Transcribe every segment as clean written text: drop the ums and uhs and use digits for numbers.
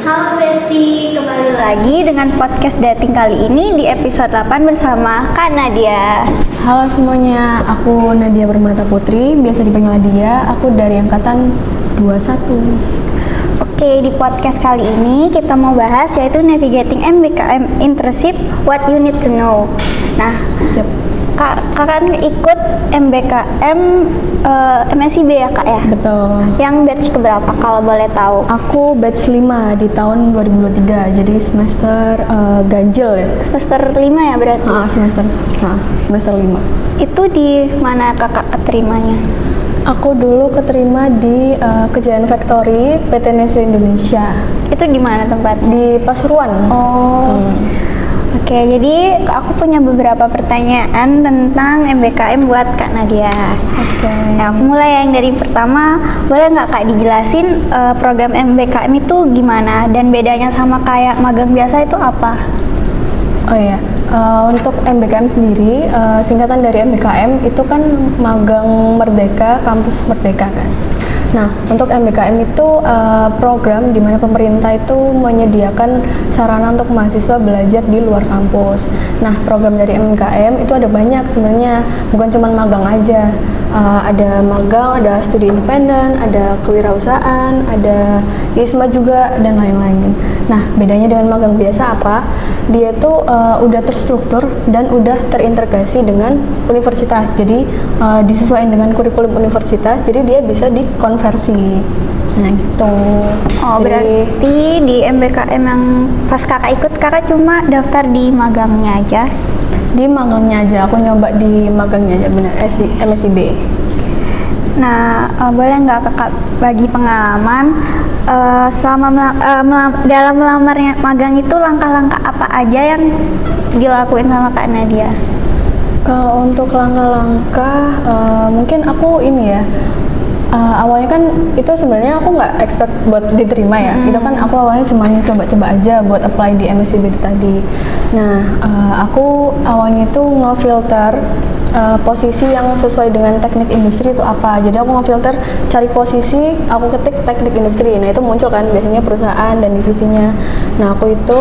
Halo Besti, kembali lagi dengan podcast dating kali ini di episode 8 bersama Kak Nadia. Halo semuanya, aku Nadia Permata Putri, biasa dipanggil Nadia, aku dari angkatan 21. Oke, di podcast kali ini kita mau bahas yaitu Navigating MBKM Internship, What You Need to Know. Nah, Kak kan ikut MBKM MSIB ya Kak ya? Betul. Yang batch keberapa kalau boleh tahu? Aku batch 5 di tahun 2023, jadi semester ganjil ya. Semester 5 ya berarti? Semester 5. Itu di mana Kakak keterimanya? Aku dulu keterima di Kejayaan Factory PT Nestle Indonesia. Itu di mana tempatnya? Di Pasuruan. Oh. Oke, jadi aku punya beberapa pertanyaan tentang MBKM buat Kak Nadia. Oke. Nah, aku mulai yang dari pertama, boleh nggak Kak dijelasin program MBKM itu gimana dan bedanya sama kayak magang biasa itu apa? Oh iya, untuk MBKM sendiri, singkatan dari MBKM itu kan Magang Merdeka, Kampus Merdeka kan. Nah, untuk MBKM itu program di mana pemerintah itu menyediakan sarana untuk mahasiswa belajar di luar kampus. Nah, program dari MBKM itu ada banyak sebenarnya, bukan cuma magang aja. Ada magang, ada studi independen, ada kewirausahaan, ada ISMA juga, dan lain-lain. Nah, bedanya dengan magang biasa apa? Dia itu udah terstruktur dan udah terintegrasi dengan universitas. Jadi disesuaikan dengan kurikulum universitas, jadi dia bisa dikonversi. Nah gitu. Oh, berarti di MBKM yang pas kakak ikut, kakak cuma daftar di magangnya aja? Di magangnya aja, aku nyoba di magangnya aja, benar, MSIB. Nah, boleh nggak kakak bagi pengalaman selama dalam melamarnya magang itu langkah-langkah apa aja yang dilakuin sama Kak Nadia? Kalau untuk langkah-langkah, mungkin aku ini ya, awalnya kan itu sebenarnya aku nggak expect buat diterima ya. Itu kan aku awalnya cuma coba-coba aja buat apply di MSIB itu tadi. Nah, aku awalnya itu ngefilter posisi yang sesuai dengan teknik industri itu apa. Jadi aku ngefilter, cari posisi, aku ketik teknik industri. Nah, itu muncul kan biasanya perusahaan dan divisinya. Nah, aku itu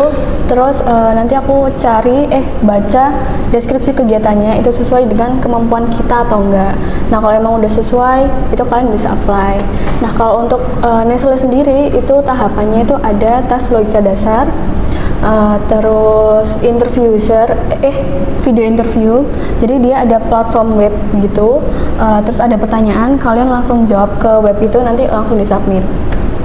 terus nanti aku cari baca deskripsi kegiatannya itu sesuai dengan kemampuan kita atau enggak. Nah, kalau emang udah sesuai, itu kalian bisa apply. Nah, kalau untuk Nestle sendiri itu tahapannya itu ada tes logika dasar, terus video interview. Jadi dia ada platform web gitu, terus ada pertanyaan, kalian langsung jawab ke web itu, nanti langsung disubmit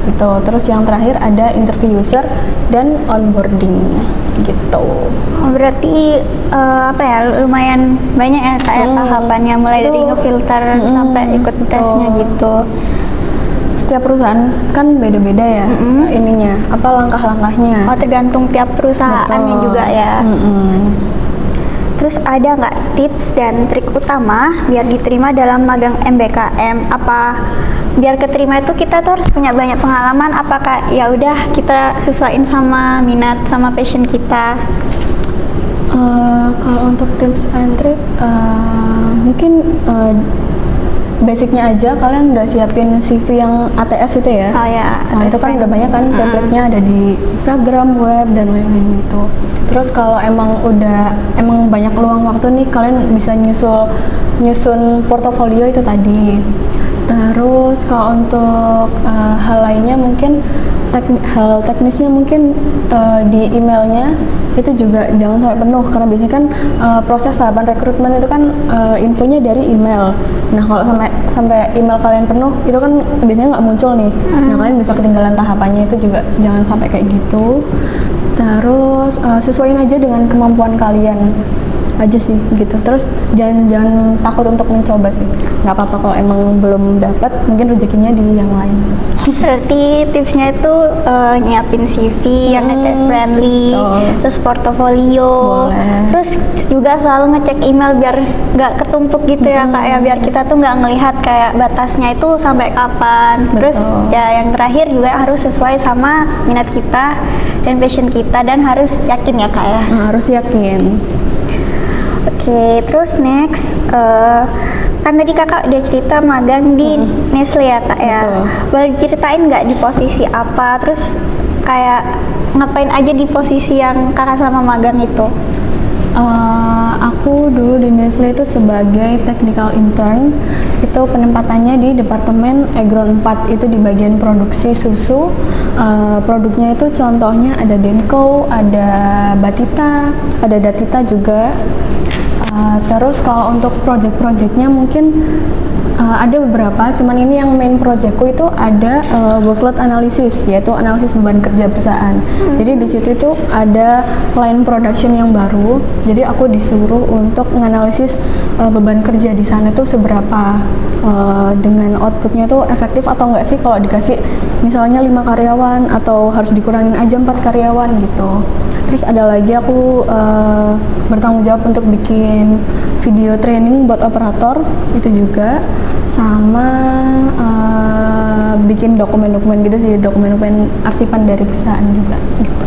gitu. Terus yang terakhir ada interview user dan onboarding gitu. Oh, berarti lumayan banyak ya kayak tahapannya, mulai dari ngefilter sampai ikut tesnya gitu. Setiap perusahaan kan beda-beda ya ininya, langkah-langkahnya. Oh, tergantung tiap perusahaannya juga ya. Terus ada nggak tips dan trik utama biar diterima dalam magang MBKM? Apa biar keterima itu kita tuh harus punya banyak pengalaman? Apakah ya udah kita sesuaiin sama minat sama passion kita? Kalau untuk tips and trick, mungkin basicnya aja kalian udah siapin CV yang ATS itu ya. Oh ya, nah, itu kan udah banyak kan template-nya, ada di Instagram, web, dan lain-lain itu. Terus kalau emang banyak luang waktu nih, kalian bisa nyusun portofolio itu tadi. Terus kalau untuk hal lainnya mungkin hal teknisnya mungkin di emailnya itu juga jangan sampai penuh, karena biasanya kan proses tahapan rekrutmen itu kan infonya dari email. Nah, kalau sampai email kalian penuh itu kan biasanya nggak muncul nih. Nah, kalian bisa ketinggalan tahapannya, itu juga jangan sampai kayak gitu. Terus sesuaiin aja dengan kemampuan kalian aja sih gitu. Terus jangan takut untuk mencoba sih, nggak apa-apa kalau emang belum dapat, mungkin rezekinya di yang lain. Berarti tipsnya itu nyiapin CV yang ATS friendly, terus portofolio, terus juga selalu ngecek email biar nggak ketumpuk gitu ya Kak ya, biar kita tuh nggak ngelihat kayak batasnya itu sampai kapan. Terus ya yang terakhir juga harus sesuai sama minat kita dan passion kita, dan harus yakin ya Kak ya. Harus yakin. Oke, terus next, kan tadi kakak udah cerita magang di Nestle ya Kak ya. Boleh ceritain nggak di posisi apa, terus kayak ngapain aja di posisi yang kakak selama magang itu? Aku dulu di Nestle itu sebagai technical intern, itu penempatannya di Departemen Egron 4, itu di bagian produksi susu. Produknya itu contohnya ada Denko, ada Batita, ada Datita juga. Terus kalau untuk project-projectnya mungkin ada beberapa, cuman ini yang main projectku itu ada workload analysis, yaitu analisis beban kerja perusahaan. Jadi di situ itu ada line production yang baru, jadi aku disuruh untuk menganalisis beban kerja di sana itu seberapa, dengan outputnya itu efektif atau enggak sih kalau dikasih misalnya 5 karyawan atau harus dikurangin aja 4 karyawan gitu. Terus ada lagi aku bertanggung jawab untuk bikin video training buat operator itu juga, sama bikin dokumen-dokumen gitu sih, dokumen-dokumen arsipan dari perusahaan juga gitu.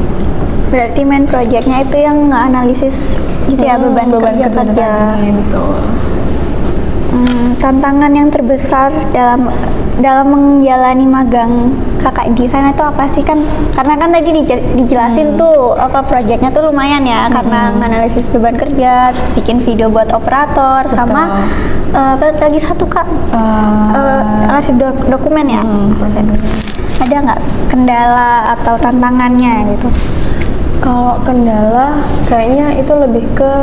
Berarti main projectnya itu yang nge-analisis gitu ya, beban kerja. tadi, betul. Tantangan yang terbesar dalam menjalani magang kakak di sana itu apa sih? Kan karena kan tadi dijelasin tuh apa proyeknya tuh lumayan ya, karena menganalisis beban kerja, terus bikin video buat operator, Betul. sama lagi satu kak, analisis dokumen ya. Ada nggak kendala atau tantangannya gitu? Kalau kendala kayaknya itu lebih ke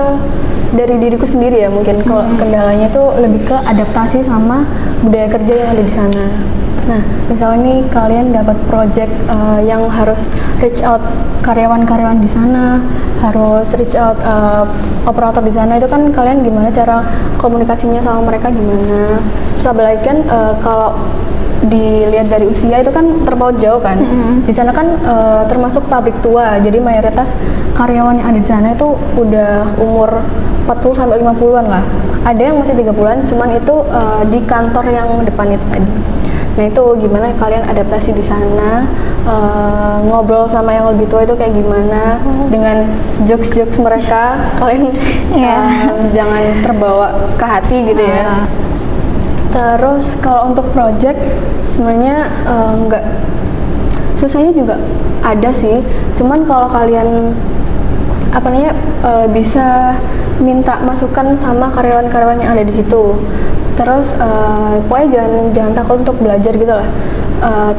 dari diriku sendiri ya mungkin. Kalau kendalanya itu lebih ke adaptasi sama budaya kerja yang ada di sana. Nah, misalnya nih kalian dapat project yang harus reach out karyawan-karyawan di sana, harus reach out operator di sana, itu kan kalian gimana cara komunikasinya sama mereka gimana? Terus apalagi kan kalau dilihat dari usia itu kan terpaut jauh kan. Di sana kan termasuk pabrik tua, jadi mayoritas karyawan yang ada di sana itu udah umur 40 sampai 50-an lah. Ada yang masih 30-an, cuman itu di kantor yang depan itu tadi. Nah, itu gimana kalian adaptasi di sana, ngobrol sama yang lebih tua itu kayak gimana, dengan jokes-jokes mereka, kalian jangan terbawa ke hati gitu ya. Terus kalau untuk project sebenarnya nggak, susahnya juga ada sih, cuman kalau kalian bisa minta masukan sama karyawan-karyawan yang ada di situ. Terus pokoknya jangan takut untuk belajar gitu lah.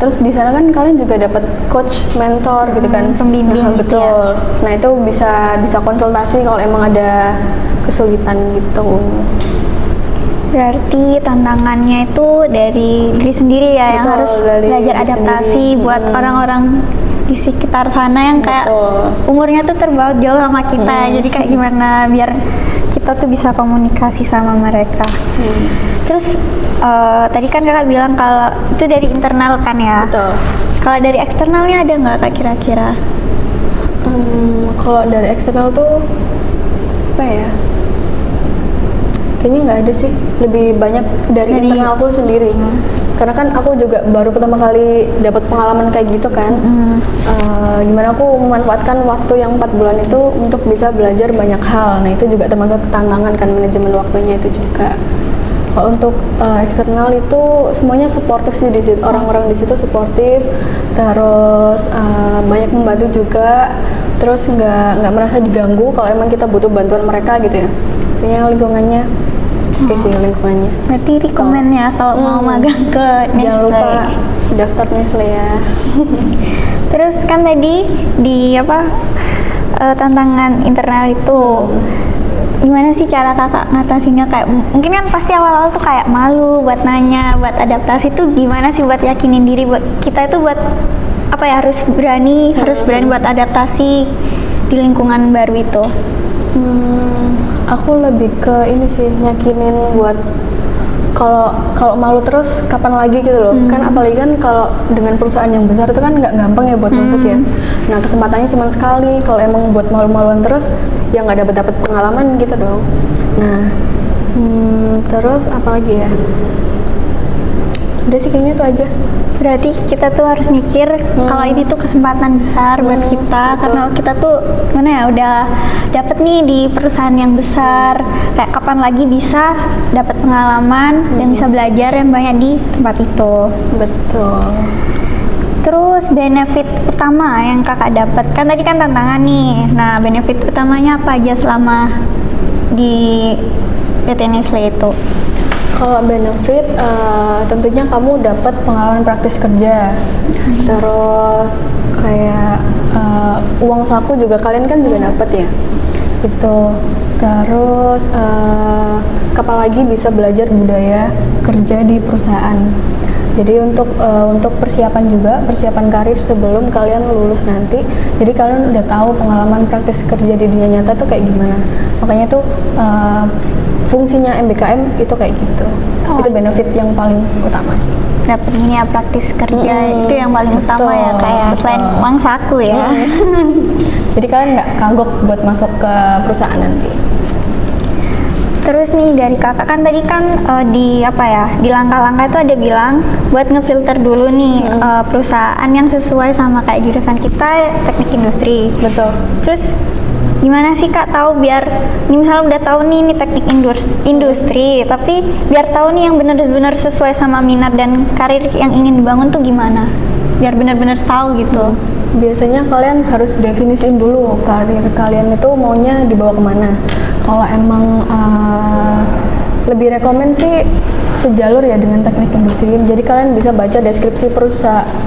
Terus di sana kan kalian juga dapat coach, mentor gitu kan, pembimbing nah, gitu betul. ya. Nah, itu bisa konsultasi kalau emang ada kesulitan gitu. Berarti tantangannya itu dari diri sendiri ya, yang Betul, harus dari belajar diri adaptasi sendiri. buat orang-orang di sekitar sana yang kayak Betul. umurnya tuh terbaut jauh sama kita. Jadi kayak gimana biar kita tuh bisa komunikasi sama mereka. Terus tadi kan kakak bilang kalau itu dari internal kan ya. Betul. Kalau dari eksternalnya ada nggak kak kira-kira? Kalau dari eksternal tuh apa ya? Kayaknya nggak ada sih, lebih banyak dari internalku sendiri. Karena kan aku juga baru pertama kali dapat pengalaman kayak gitu kan. Gimana aku memanfaatkan waktu yang 4 bulan itu untuk bisa belajar banyak hal. Nah, itu juga termasuk tantangan kan, manajemen waktunya itu juga. Kalau untuk eksternal itu semuanya suportif sih di situ. Orang-orang di situ suportif, terus banyak membantu juga. Terus nggak merasa diganggu kalau emang kita butuh bantuan mereka gitu ya. Punya lingkungannya. Oke sih lingkungannya. Berarti rekomen ya kalau mau magang ke Nestle. Jangan lupa daftar Nestle ya. Terus kan tadi di tantangan internal itu gimana sih cara kakak ngatasinnya? Kayak mungkin kan pasti awal-awal tuh kayak malu buat nanya, buat adaptasi tuh gimana sih buat yakinin diri buat kita itu buat harus berani buat adaptasi di lingkungan baru itu. Aku lebih ke ini sih, nyakinin buat kalau malu terus kapan lagi gitu loh. Kan apalagi kan kalau dengan perusahaan yang besar itu kan nggak gampang ya buat masuk ya. Nah, kesempatannya cuma sekali. Kalau emang buat malu-maluan terus ya nggak dapat pengalaman gitu dong. Nah, terus apalagi ya, udah sih kayaknya itu aja. Berarti kita tuh harus mikir kalau ini tuh kesempatan besar buat kita, betul. karena kita tuh udah dapet nih di perusahaan yang besar, kayak kapan lagi bisa dapat pengalaman dan bisa belajar yang banyak di tempat itu. Betul. Terus benefit utama yang kakak dapat, kan tadi kan tantangan nih. Nah, benefit utamanya apa aja selama di PT Nestle itu? Kalau benefit, tentunya kamu dapat pengalaman praktis kerja. Terus kayak uang saku juga kalian kan juga dapat ya. Itu. Terus apalagi bisa belajar budaya kerja di perusahaan. Jadi untuk persiapan juga, persiapan karir sebelum kalian lulus nanti. Jadi kalian udah tahu pengalaman praktis kerja di dunia nyata tuh kayak gimana. Makanya tuh fungsinya MBKM itu kayak gitu. Itu benefit yang paling utama sih. Dapat ini ya praktis kerja, itu yang paling utama ya, kayak selain uang saku ya. Jadi kalian nggak kagok buat masuk ke perusahaan nanti. Terus nih dari kakak kan tadi kan di apa ya, di langkah-langkah itu ada bilang buat ngefilter dulu nih perusahaan yang sesuai sama kayak jurusan kita, teknik industri. Betul. Terus gimana sih kak tahu biar ini misalnya udah tahu nih ini teknik industri, tapi biar tahu nih yang benar-benar sesuai sama minat dan karir yang ingin dibangun tuh gimana? Biar benar-benar tahu gitu. Biasanya kalian harus definisiin dulu karir kalian itu maunya dibawa kemana. Kalau emang lebih rekomen sih sejalur ya dengan teknik industri. Jadi kalian bisa baca deskripsi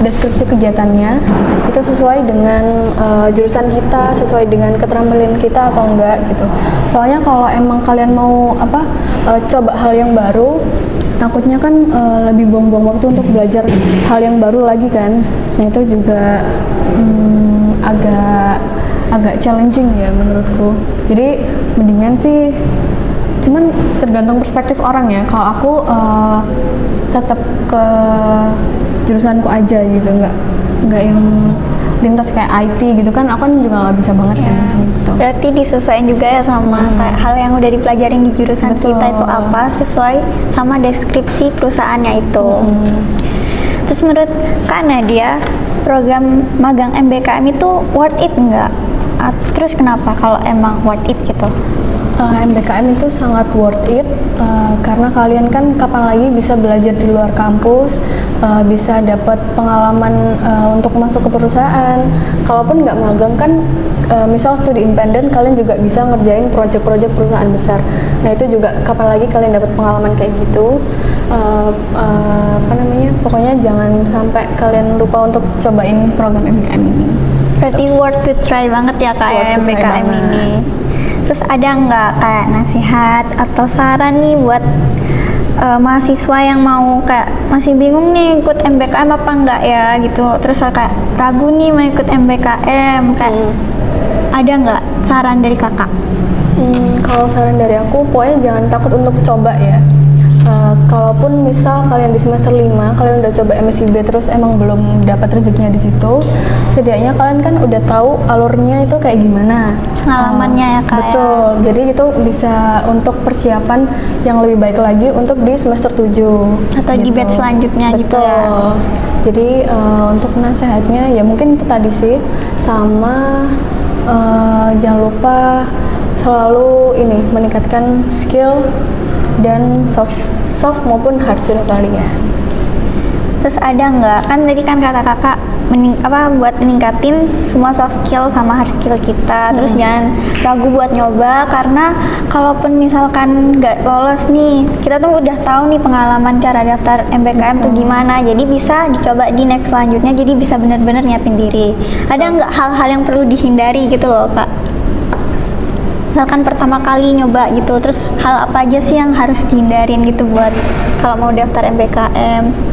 deskripsi kegiatannya itu sesuai dengan jurusan kita, sesuai dengan keterampilan kita atau enggak gitu. Soalnya kalau emang kalian mau coba hal yang baru, takutnya kan lebih buang-buang waktu untuk belajar hal yang baru lagi kan. Nah itu juga agak challenging ya menurutku. Jadi mendingan sih, cuman tergantung perspektif orang ya. Kalau aku tetap ke jurusanku aja gitu, nggak yang lintas kayak IT gitu kan. Aku kan juga nggak bisa banget kan gitu. Berarti disesuaikan juga ya sama kayak hal yang udah dipelajarin di jurusan kita itu apa, sesuai sama deskripsi perusahaannya itu. Terus menurut Kak Nadia, program magang MBKM itu worth it nggak? Terus kenapa kalau emang worth it gitu? MBKM itu sangat worth it karena kalian kan kapan lagi bisa belajar di luar kampus, bisa dapat pengalaman untuk masuk ke perusahaan. Kalaupun nggak magang kan, misal studi independen, kalian juga bisa ngerjain proyek-proyek perusahaan besar. Nah itu juga kapan lagi kalian dapat pengalaman kayak gitu. Pokoknya jangan sampai kalian lupa untuk cobain program MBKM ini. Berarti worth to try banget ya kak ya MBKM ini. Terus ada nggak kayak nasihat atau saran nih buat mahasiswa yang mau kayak masih bingung nih ikut MBKM apa enggak ya gitu, terus kayak ragu nih mau ikut MBKM, kayak ada nggak saran dari kakak? Kalau saran dari aku, pokoknya jangan takut untuk coba ya. Kalaupun misal kalian di semester 5 kalian udah coba MSIB terus emang belum dapat rezekinya di situ, setidaknya kalian kan udah tahu alurnya itu kayak gimana, pengalamannya ya kak. Betul, jadi itu bisa untuk persiapan yang lebih baik lagi untuk di semester 7 atau gitu. Di batch selanjutnya. Betul. Gitu ya. Jadi untuk nasihatnya ya mungkin itu tadi sih, sama jangan lupa selalu meningkatkan skill dan soft maupun hard skill kalian. Terus ada nggak, kan tadi kan kata kakak buat meningkatin semua soft skill sama hard skill kita. Terus jangan ragu buat nyoba, karena kalaupun misalkan nggak lolos nih, kita tuh udah tahu nih pengalaman cara daftar MBKM tuh gimana, jadi bisa dicoba di next selanjutnya, jadi bisa benar-benar nyiapin diri. Ada nggak hal-hal yang perlu dihindari gitu loh kak? Misalkan pertama kali nyoba gitu, terus hal apa aja sih yang harus dihindarin gitu buat kalau mau daftar MBKM?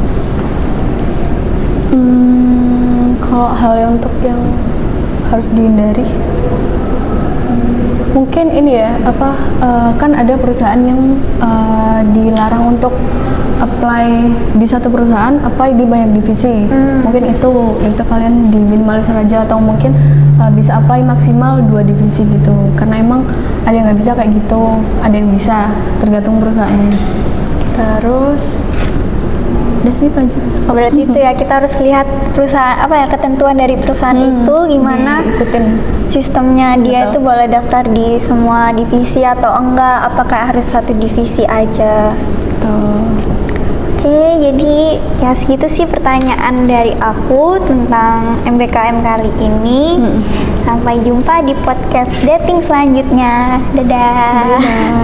Kalau hal yang harus dihindari, mungkin ini ya kan ada perusahaan yang dilarang untuk apply di satu perusahaan, apply di banyak divisi. Mungkin itu kalian diminimalisir aja, atau mungkin bisa apply maksimal 2 divisi gitu, karena emang ada yang nggak bisa kayak gitu, ada yang bisa, tergantung perusahaannya. Terus udah sih itu aja. Oh, berarti itu ya, kita harus lihat perusahaan ketentuan dari perusahaan itu gimana, diikutin sistemnya. Dia itu boleh daftar di semua divisi atau enggak, apakah harus satu divisi aja. Tuh. Oke, jadi ya segitu sih pertanyaan dari aku tentang MBKM kali ini. Sampai jumpa di podcast dating selanjutnya. Dadah. Dadah.